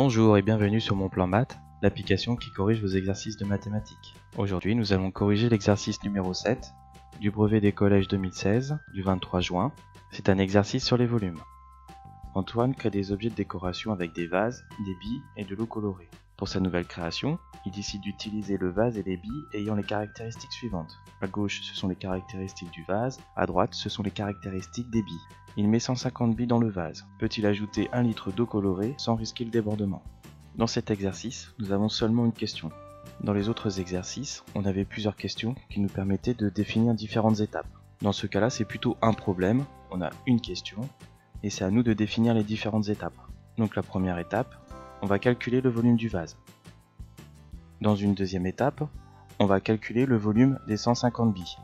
Bonjour et bienvenue sur mon plan maths, l'application qui corrige vos exercices de mathématiques. Aujourd'hui, nous allons corriger l'exercice numéro 7 du brevet des collèges 2016 du 23 juin. C'est un exercice sur les volumes. Antoine crée des objets de décoration avec des vases, des billes et de l'eau colorée. Pour sa nouvelle création, il décide d'utiliser le vase et les billes ayant les caractéristiques suivantes. À gauche, ce sont les caractéristiques du vase, à droite, ce sont les caractéristiques des billes. Il met 150 billes dans le vase. Peut-il ajouter 1 litre d'eau colorée sans risquer le débordement? Dans cet exercice, nous avons seulement une question. Dans les autres exercices, on avait plusieurs questions qui nous permettaient de définir différentes étapes. Dans ce cas-là, c'est plutôt un problème, on a une question, et c'est à nous de définir les différentes étapes. Donc la première étape, on va calculer le volume du vase. Dans une deuxième étape, on va calculer le volume des 150 billes.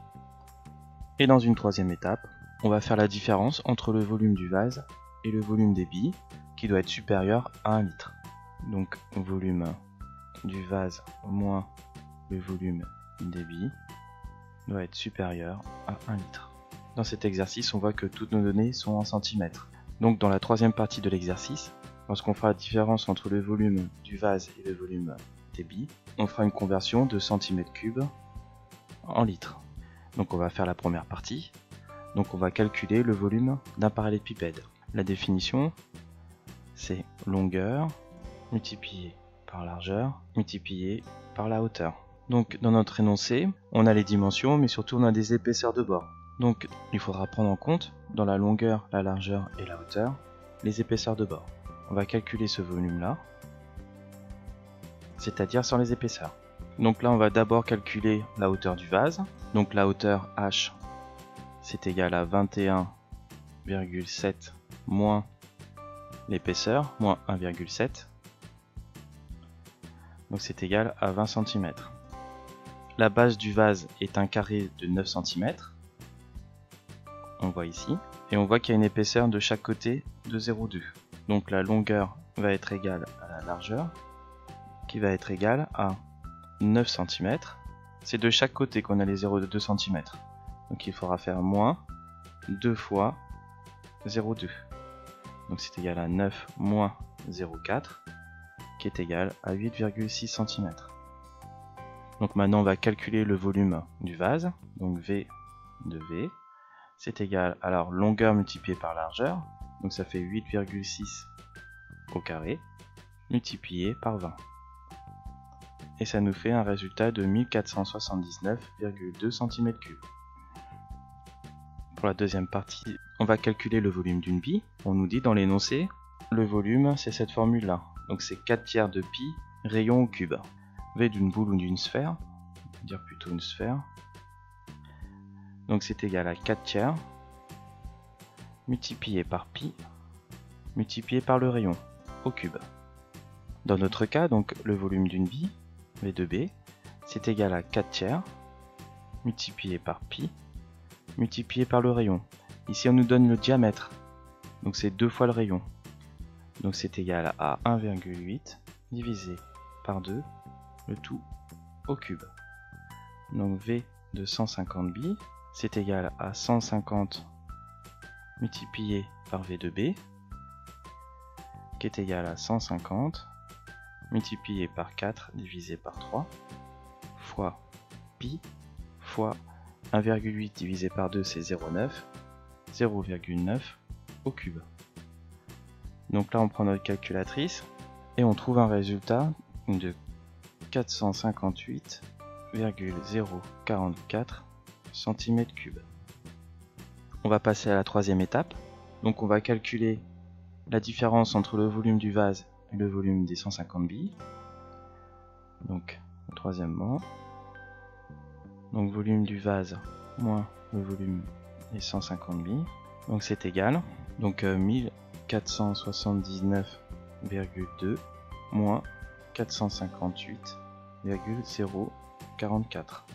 Et dans une troisième étape, on va faire la différence entre le volume du vase et le volume des billes, qui doit être supérieur à 1 litre. Donc volume du vase moins le volume des billes doit être supérieur à 1 litre. Dans cet exercice, on voit que toutes nos données sont en centimètres. Donc dans la troisième partie de l'exercice, lorsqu'on fera la différence entre le volume du vase et le volume des billes, on fera une conversion de centimètres cubes en litres. Donc on va faire la première partie. Donc on va calculer le volume d'un parallélépipède. La définition, c'est longueur multipliée par largeur multipliée par la hauteur. Donc dans notre énoncé, on a les dimensions, mais surtout on a des épaisseurs de bord. Donc il faudra prendre en compte, dans la longueur, la largeur et la hauteur, les épaisseurs de bord. On va calculer ce volume-là, c'est-à-dire sans les épaisseurs. Donc là, on va d'abord calculer la hauteur du vase. Donc la hauteur H, c'est égal à 21,7 moins l'épaisseur, moins 1,7. Donc c'est égal à 20 cm. La base du vase est un carré de 9 cm. On voit ici. Et on voit qu'il y a une épaisseur de chaque côté de 0,2. Donc la longueur va être égale à la largeur, qui va être égale à 9 cm. C'est de chaque côté qu'on a les 0,2 cm. Donc il faudra faire moins 2 fois 0,2. Donc c'est égal à 9 moins 0,4, qui est égal à 8,6 cm. Donc maintenant on va calculer le volume du vase. Donc V de V, c'est égal à alors longueur multipliée par largeur. Donc ça fait 8,6 au carré, multiplié par 20. Et ça nous fait un résultat de 1479,2 cm3. Pour la deuxième partie, on va calculer le volume d'une bille. On nous dit dans l'énoncé, le volume c'est cette formule-là. Donc c'est 4 tiers de pi rayon au cube. V d'une boule ou d'une sphère, on va dire plutôt une sphère. Donc c'est égal à 4 tiers multiplié par pi multiplié par le rayon au cube. Dans notre cas, donc le volume d'une bille, V de B, c'est égal à 4 tiers multiplié par pi multiplié par le rayon. Ici on nous donne le diamètre, donc c'est 2 fois le rayon. Donc c'est égal à 1,8 divisé par 2, le tout au cube. Donc V de 150 billes, c'est égal à 150 multiplié par V de B, qui est égal à 150 multiplié par 4 divisé par 3 fois pi fois 1,8 divisé par 2 c'est 0,9, 0,9 au cube. Donc là on prend notre calculatrice et on trouve un résultat de 458,044 cm3. On va passer à la troisième étape. Donc on va calculer la différence entre le volume du vase et le volume des 150 billes. Donc troisièmement, donc volume du vase moins le volume des 150 billes. Donc c'est égal, donc 1479,2 moins 458,044.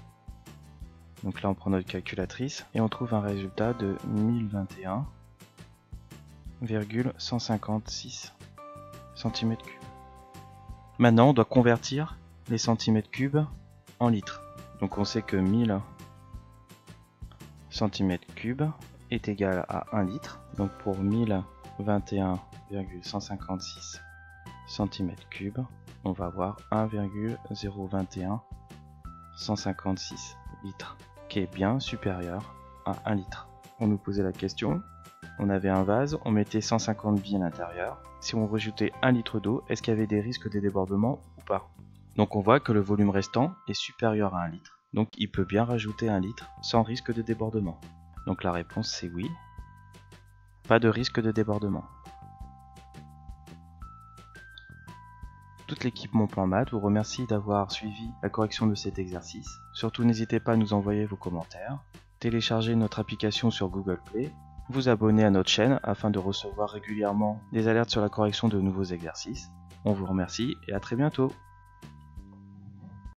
Donc là on prend notre calculatrice et on trouve un résultat de 1021,156 cm3. Maintenant on doit convertir les centimètres cubes en litres. Donc on sait que 1000 cm3 est égal à 1 litre. Donc pour 1021,156 cm3, on va avoir 1,021 156 litres, qui est bien supérieur à 1 litre. On nous posait la question, on avait un vase, on mettait 150 billes à l'intérieur. Si on rajoutait 1 litre d'eau, est-ce qu'il y avait des risques de débordement ou pas? Donc on voit que le volume restant est supérieur à 1 litre. Donc il peut bien rajouter 1 litre sans risque de débordement. Donc la réponse c'est oui. Pas de risque de débordement. Toute l'équipe Mon Plan Maths vous remercie d'avoir suivi la correction de cet exercice. Surtout n'hésitez pas à nous envoyer vos commentaires, télécharger notre application sur Google Play, vous abonner à notre chaîne afin de recevoir régulièrement des alertes sur la correction de nouveaux exercices. On vous remercie et à très bientôt.